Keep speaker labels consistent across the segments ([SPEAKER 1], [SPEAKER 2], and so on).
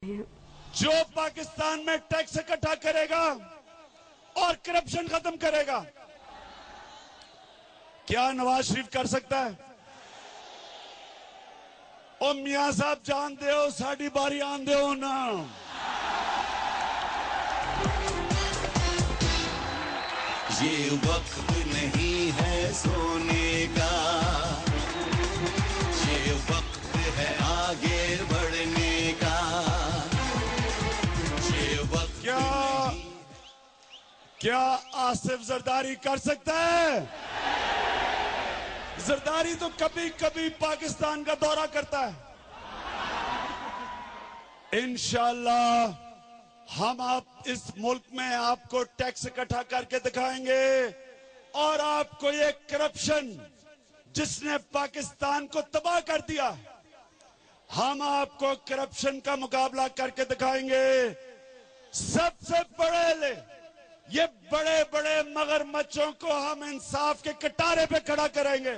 [SPEAKER 1] जो पाकिस्तान में टैक्स इकट्ठा करेगा और करप्शन खत्म करेगा, क्या नवाज शरीफ कर सकता है? ओ मियां साहब जानते हो साड़ी बारी आंदे हो ना।
[SPEAKER 2] ये वक्त नहीं है सोने का, ये वक्त है आगे बढ़ने का। ये वक्त
[SPEAKER 1] क्या आसिफ जरदारी कर सकता है? जरदारी तो कभी कभी पाकिस्तान का दौरा करता है। इंशाअल्लाह हम आप इस मुल्क में आपको टैक्स इकट्ठा करके दिखाएंगे और आपको ये करप्शन जिसने पाकिस्तान को तबाह कर दिया, हम आपको करप्शन का मुकाबला करके दिखाएंगे। सबसे ये बड़े बड़े मगरमच्छों को हम इंसाफ के कटारे पे खड़ा करेंगे।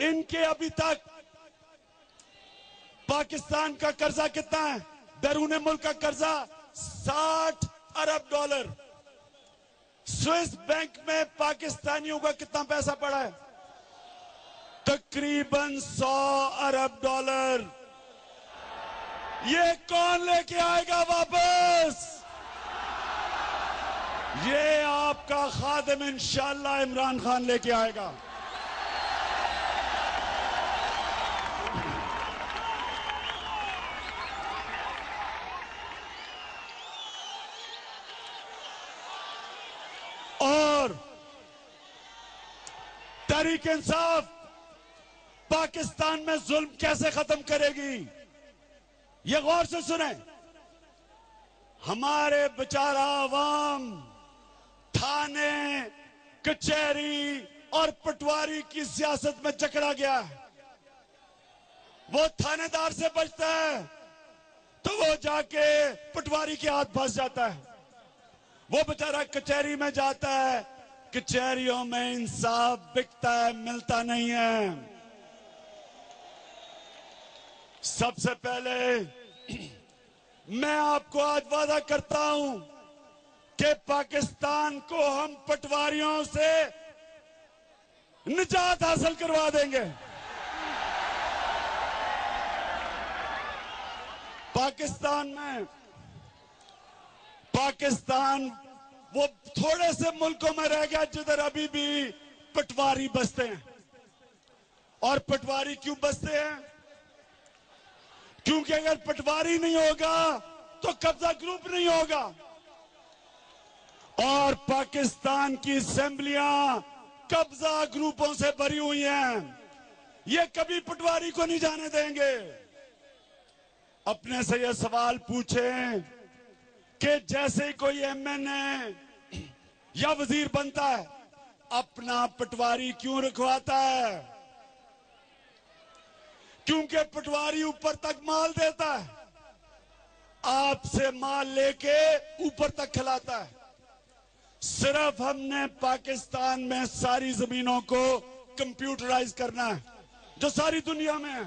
[SPEAKER 1] इनके अभी तक पाकिस्तान का कर्जा कितना है? बैरून मुल्क का कर्जा $60 अरब। स्विस बैंक में पाकिस्तानियों का कितना पैसा पड़ा है? तकरीबन $100 अरब। ये कौन लेके आएगा वापस? ये आपका खादिम इंशाअल्लाह इमरान खान लेके आएगा। और तहरीक इंसाफ पाकिस्तान में जुल्म कैसे खत्म करेगी, ये गौर से सुने। हमारे बेचारा आवाम थाने, कचहरी और पटवारी की सियासत में जकड़ा गया है। वो थानेदार से बचता है तो वो जाके पटवारी के हाथ फंस जाता है। वो बेचारा कचहरी में जाता है, कचहरियों में इंसाफ बिकता है, मिलता नहीं है। सबसे पहले मैं आपको आज वादा करता हूं कि पाकिस्तान को हम पटवारियों से निजात हासिल करवा देंगे। पाकिस्तान वो थोड़े से मुल्कों में रह गया जिधर अभी भी पटवारी बसते हैं। और पटवारी क्यों बसते हैं? क्योंकि अगर पटवारी नहीं होगा तो कब्जा ग्रुप नहीं होगा। और पाकिस्तान की असेंबलियां कब्जा ग्रुपों से भरी हुई हैं। ये कभी पटवारी को नहीं जाने देंगे। अपने से ये सवाल पूछें कि जैसे ही कोई एमएनए या वजीर बनता है, अपना पटवारी क्यों रखवाता है? क्योंकि पटवारी ऊपर तक माल देता है, आपसे माल लेके ऊपर तक खिलाता है। सिर्फ हमने पाकिस्तान में सारी जमीनों को कंप्यूटराइज करना है जो सारी दुनिया में है।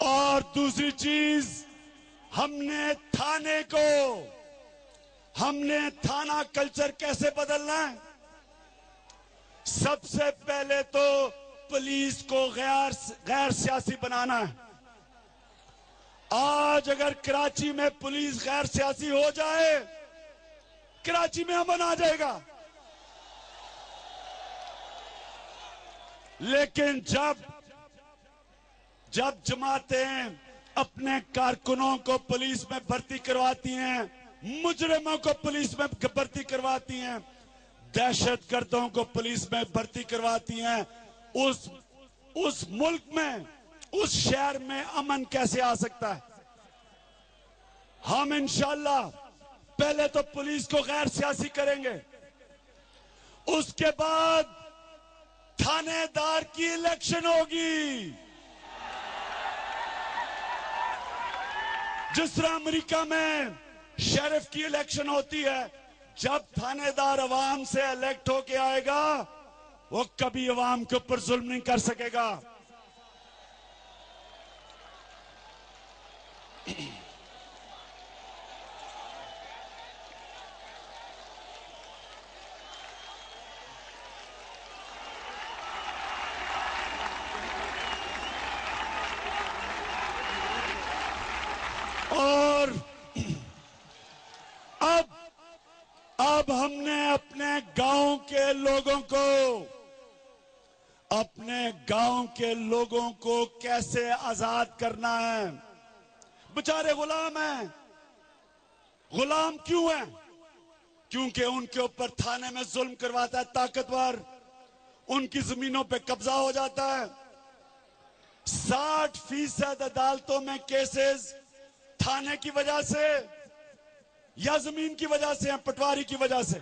[SPEAKER 1] और दूसरी चीज, हमने थाना कल्चर कैसे बदलना है? सबसे पहले तो पुलिस को गैर सियासी बनाना है। आज अगर कराची में पुलिस गैर सियासी हो जाए, कराची में अमन आ जाएगा। लेकिन जब जमातें अपने कारकुनों को पुलिस में भर्ती करवाती हैं, मुजरिमों को पुलिस में भर्ती करवाती हैं, दहशतगर्दों को पुलिस में भर्ती करवाती हैं, उस मुल्क में, उस शहर में अमन कैसे आ सकता है? हम इंशाअल्लाह पहले तो पुलिस को गैर सियासी करेंगे, उसके बाद थानेदार की इलेक्शन होगी। जिस तरह अमेरिका में शेरिफ की इलेक्शन होती है, जब थानेदार अवाम से इलेक्ट होके आएगा وہ کبھی عوام کے اوپر ظلم نہیں کر سکے گا. اور اب ہم نے اپنے گاؤں کے لوگوں کو کیسے آزاد کرنا ہے. بیچارے غلام ہیں. غلام کیوں ہیں؟ کیونکہ ان کے اوپر تھانے میں ظلم کرواتا ہے طاقتور، ان کی زمینوں پہ قبضہ ہو جاتا ہے. 60% عدالتوں میں کیسز تھانے کی وجہ سے یا زمین کی وجہ سے ہیں، پٹواری کی وجہ سے.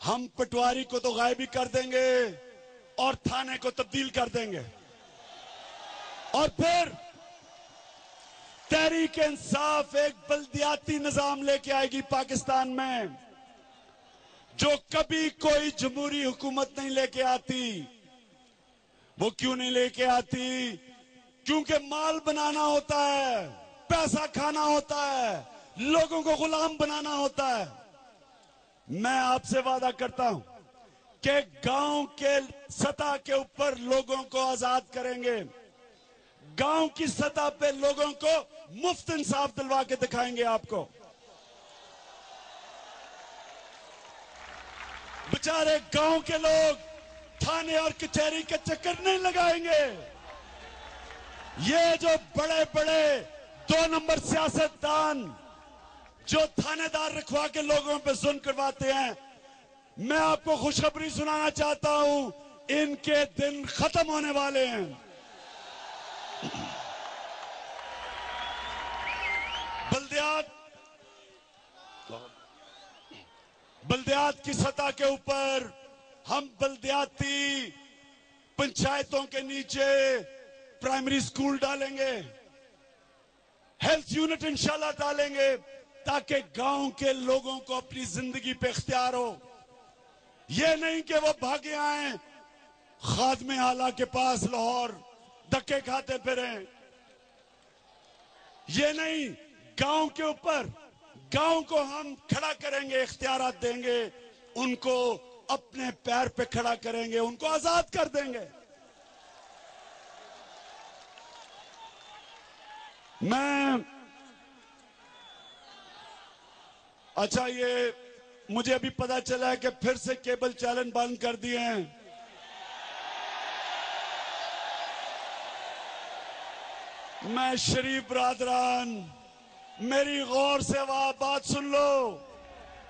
[SPEAKER 1] ہم پٹواری کو تو غائب ہی کر دیں گے اور تھانے کو تبدیل کر دیں گے. اور پھر تحریک انصاف ایک بلدیاتی نظام لے کے آئے گی پاکستان میں، جو کبھی کوئی جمہوری حکومت نہیں لے کے آتی. وہ کیوں نہیں لے کے آتی؟ کیونکہ مال بنانا ہوتا ہے، پیسہ کھانا ہوتا ہے، لوگوں کو غلام بنانا ہوتا ہے. میں آپ سے وعدہ کرتا ہوں کہ گاؤں کے سطح کے اوپر لوگوں کو آزاد کریں گے. گاؤں کی سطح پہ لوگوں کو مفت انصاف دلوا کے دکھائیں گے. آپ کو بیچارے گاؤں کے لوگ تھانے اور کچہری کے چکر نہیں لگائیں گے. یہ جو بڑے بڑے 2 نمبر سیاستدان جو تھانے دار رکھوا کے لوگوں پہ ظلم کرواتے ہیں، میں آپ کو خوشخبری سنانا چاہتا ہوں، ان کے دن ختم ہونے والے ہیں. بلدیات کی سطح کے اوپر ہم بلدیاتی پنچایتوں کے نیچے پرائمری سکول ڈالیں گے، ہیلتھ یونٹ انشاءاللہ ڈالیں گے، تاکہ گاؤں کے لوگوں کو اپنی زندگی پہ اختیار ہو. یہ نہیں کہ وہ بھاگے آئیں خادم اعلیٰ کے پاس لاہور دھکے کھاتے پھریں. یہ نہیں. گاؤں کے اوپر گاؤں کو ہم کھڑا کریں گے، اختیارات دیں گے، ان کو اپنے پیر پہ کھڑا کریں گے، ان کو آزاد کر دیں گے. اچھا، یہ مجھے ابھی پتا چلا ہے کہ پھر سے کیبل چینل بند کر دیے ہیں. میں شریف برادران، میری غور سے بات سن لو.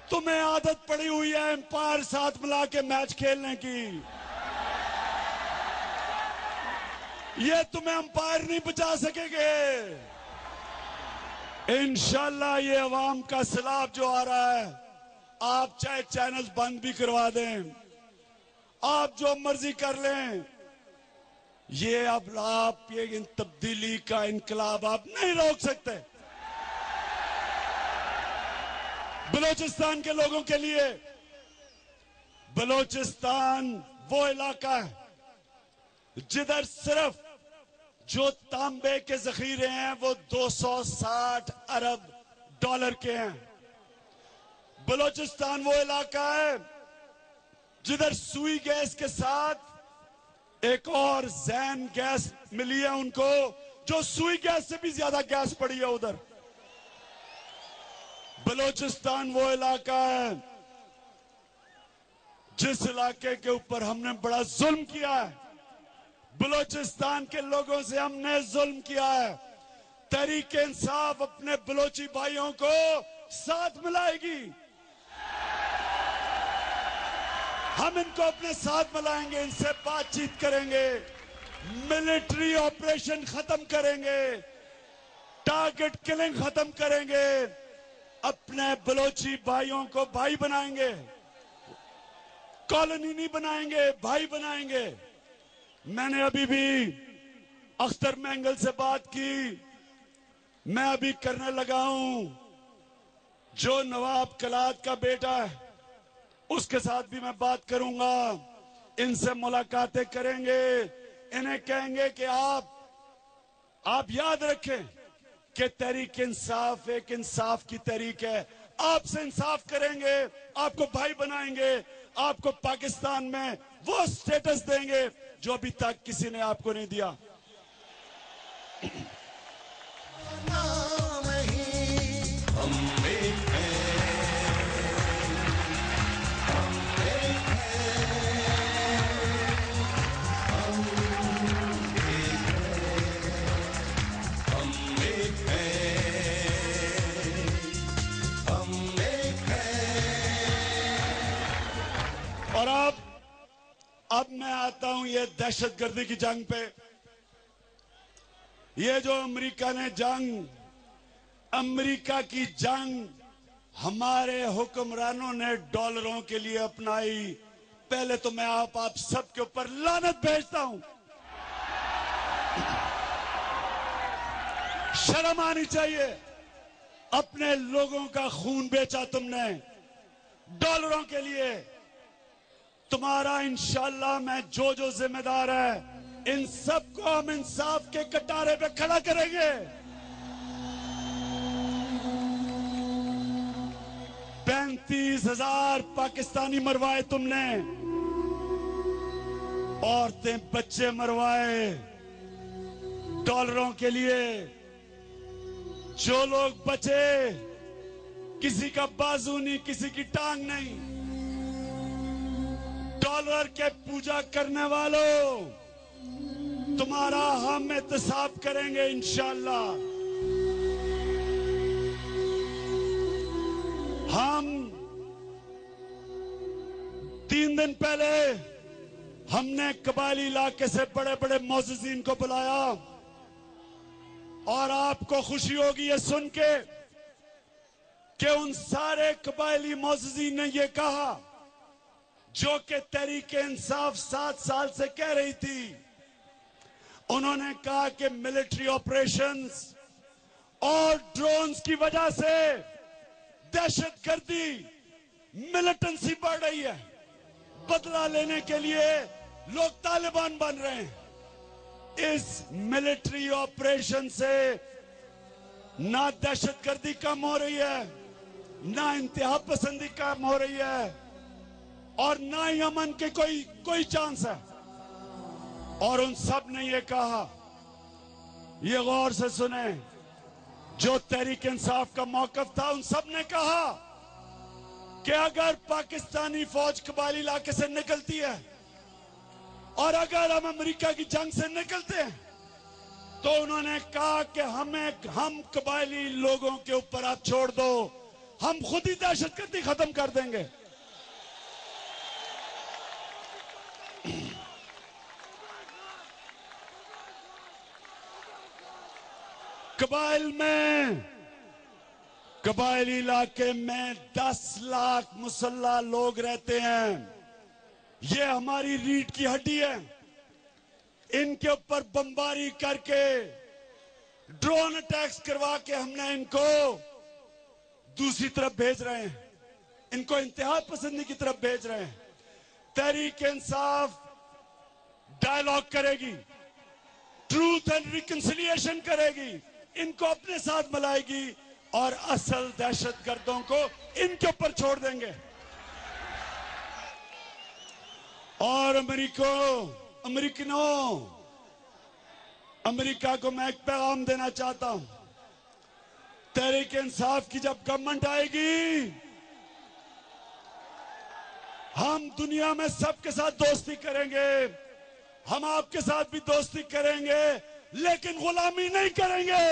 [SPEAKER 1] تمہیں عادت پڑی ہوئی ہے امپائر ساتھ ملا کے میچ کھیلنے کی. یہ تمہیں امپائر نہیں بچا سکے گے. انشاءاللہ یہ عوام کا سیلاب جو آ رہا ہے، آپ چاہے چینل بند بھی کروا دیں، آپ جو مرضی کر لیں، یہ اب آپ یہ تبدیلی کا انقلاب آپ نہیں روک سکتے. بلوچستان کے لوگوں کے لیے بلوچستان وہ علاقہ ہے جدھر صرف جو تانبے کے ذخیرے ہیں وہ 260 ارب ڈالر کے ہیں. بلوچستان وہ علاقہ ہے جدھر سوئی گیس کے ساتھ ایک اور زین گیس ملی ہے ان کو، جو سوئی گیس سے بھی زیادہ گیس پڑی ہے ادھر. بلوچستان وہ علاقہ ہے جس علاقے کے اوپر ہم نے بڑا ظلم کیا ہے. بلوچستان کے لوگوں سے ہم نے ظلم کیا ہے. تحریک انصاف اپنے بلوچی بھائیوں کو ساتھ ملائے گی. ہم ان کو اپنے ساتھ ملائیں گے، ان سے بات چیت کریں گے، ملٹری آپریشن ختم کریں گے، ٹارگٹ کلنگ ختم کریں گے، اپنے بلوچی بھائیوں کو بھائی بنائیں گے. کالونی نہیں بنائیں گے، بھائی بنائیں گے. میں نے ابھی بھی اختر مینگل سے بات کی. میں ابھی کرنے لگا ہوں، جو نواب کلات کا بیٹا ہے اس کے ساتھ بھی میں بات کروں گا. इनसे मुलाकातें करेंगे, इन्हें कहेंगे कि आप याद रखें कि तहरीक इंसाफ एक इंसाफ की तहरीक है। आपसे इंसाफ करेंगे, आपको भाई बनाएंगे, आपको पाकिस्तान में वो स्टेटस देंगे जो अभी तक किसी ने आपको नहीं दिया। और अब मैं आता हूं ये दहशतगर्दी की जंग पे। ये जो अमेरिका ने जंग, अमेरिका की जंग हमारे हुक्मरानों ने डॉलरों के लिए अपनाई। पहले तो मैं आप सबके ऊपर लानत भेजता हूं। शर्म आनी चाहिए। अपने लोगों का खून बेचा तुमने डॉलरों के लिए। तुम्हारा इंशाअल्लाह मैं जो जिम्मेदार है, इन सबको हम इंसाफ के कटारे पे खड़ा करेंगे। 35,000 पाकिस्तानी मरवाए तुमने, औरतें बच्चे मरवाए डॉलरों के लिए। जो लोग बचे, किसी का बाजू नहीं, किसी की टांग नहीं। डॉलर के पूजा करने वालों, तुम्हारा हम एहतसाब करेंगे इंशाअल्लाह। हम 3 दिन पहले हमने कबायली इलाके से बड़े बड़े मौजूदीन को बुलाया और आपको खुशी होगी ये सुन के कि उन सारे कबायली मौजूदीन ने ये कहा जो कि तहरीक इंसाफ 7 साल से कह रही थी। उन्होंने कहा कि मिलिट्री ऑपरेशंस और ड्रोन्स की वजह से दहशतगर्दी, मिलिटेंसी बढ़ रही है। बदला लेने के लिए लोग तालिबान बन रहे हैं। इस मिलिट्री ऑपरेशन से ना दहशतगर्दी कम हो रही है, ना इंतहा पसंदी कम हो रही है, और ना ही अमन के कोई चांस है। और उन सब ने ये कहा, ये गौर से सुने, जो तहरीक इंसाफ का मौकफ था, उन सब ने कहा कि अगर पाकिस्तानी फौज कबायली इलाके से निकलती है और अगर हम अमेरिका की जंग से निकलते हैं, तो उन्होंने कहा कि हम कबायली लोगों के ऊपर आप छोड़ दो, हम खुद ही दहशतगर्दी खत्म कर देंगे। कबायली इलाके में 10 लाख मुसल्ला लोग रहते हैं। ये हमारी रीढ़ की हड्डी है। इनके ऊपर बमबारी करके, ड्रोन अटैक्स करवा के हमने इनको दूसरी तरफ भेज रहे हैं, इनको इंतहा पसंदी की तरफ भेज रहे हैं। तहरीक इंसाफ डायलॉग करेगी, ट्रूथ एंड रिकंसिलिएशन करेगी, इनको अपने साथ मिलाएगी और असल दहशतगर्दों को इनके ऊपर छोड़ देंगे। और अमेरिका को मैं एक पैगाम देना चाहता हूं। तहरीक इंसाफ की जब गवर्नमेंट आएगी, हम दुनिया में सबके साथ दोस्ती करेंगे, हम आपके साथ भी दोस्ती करेंगे, लेकिन गुलामी नहीं करेंगे।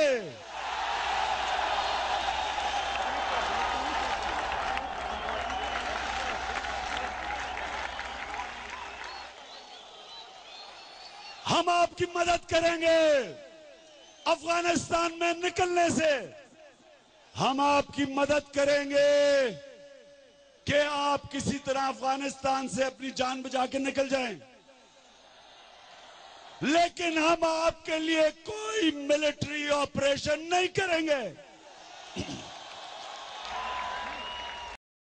[SPEAKER 1] हम आपकी मदद करेंगे अफगानिस्तान में निकलने से। हम आपकी मदद करेंगे कि आप किसी तरह अफगानिस्तान से अपनी जान बचा के निकल जाएं, लेकिन हम आपके लिए कोई मिलिट्री ऑपरेशन नहीं करेंगे।